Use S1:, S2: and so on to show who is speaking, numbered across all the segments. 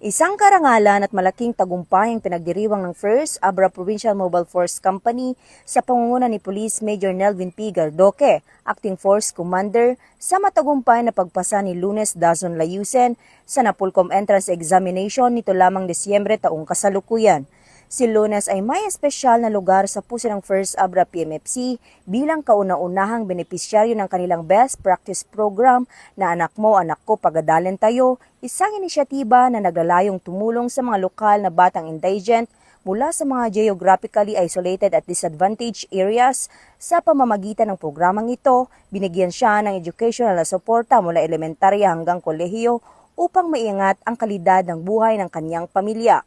S1: Isang karangalan at malaking tagumpay ang pinagdiriwang ng 1st Abra Provincial Mobile Force Company sa pangunguna ni Police Major Nelvin P. Gardoque, Acting Force Commander, sa matagumpay na pagpasa ni Lunes Dazon Layusen sa Napolcom Entrance Examination nito lamang Disyembre taong kasalukuyan. Si Lunes ay may espesyal na lugar sa puso ng 1st Abra PMFC bilang kauna-unahang benepisyaryo ng kanilang Best Practice Program na Anak Mo, Anak Ko, Pagadalen Tayo, isang inisyatiba na naglalayong tumulong sa mga lokal na batang indigent mula sa mga geographically isolated at disadvantaged areas. Sa pamamagitan ng programang ito, binigyan siya ng educational na suporta mula elementarya hanggang kolehiyo upang maiangat ang kalidad ng buhay ng kanyang pamilya.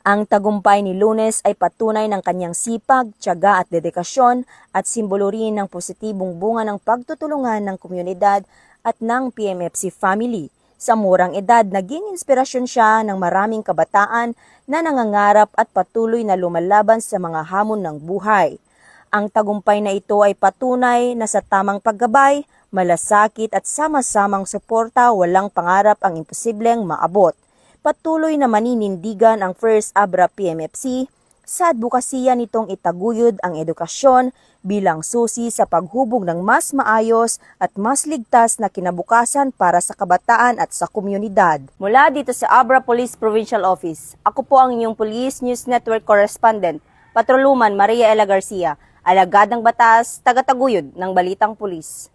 S1: Ang tagumpay ni Lunes ay patunay ng kanyang sipag, tiyaga at dedikasyon at simbolo rin ng positibong bunga ng pagtutulungan ng komunidad at ng PMFC family. Sa murang edad, naging inspirasyon siya ng maraming kabataan na nangangarap at patuloy na lumalaban sa mga hamon ng buhay. Ang tagumpay na ito ay patunay na sa tamang paggabay, malasakit at sama-samang suporta, walang pangarap ang imposibleng maabot. Patuloy na maninindigan ang 1st Abra PMFC sa advokasya nitong itaguyod ang edukasyon bilang susi sa paghubog ng mas maayos at mas ligtas na kinabukasan para sa kabataan at sa komunidad. Mula dito sa Abra Police Provincial Office, ako po ang inyong Police News Network Correspondent, Patroluman Maria Ella Garcia, alagad ng batas, tagataguyod ng Balitang Pulis.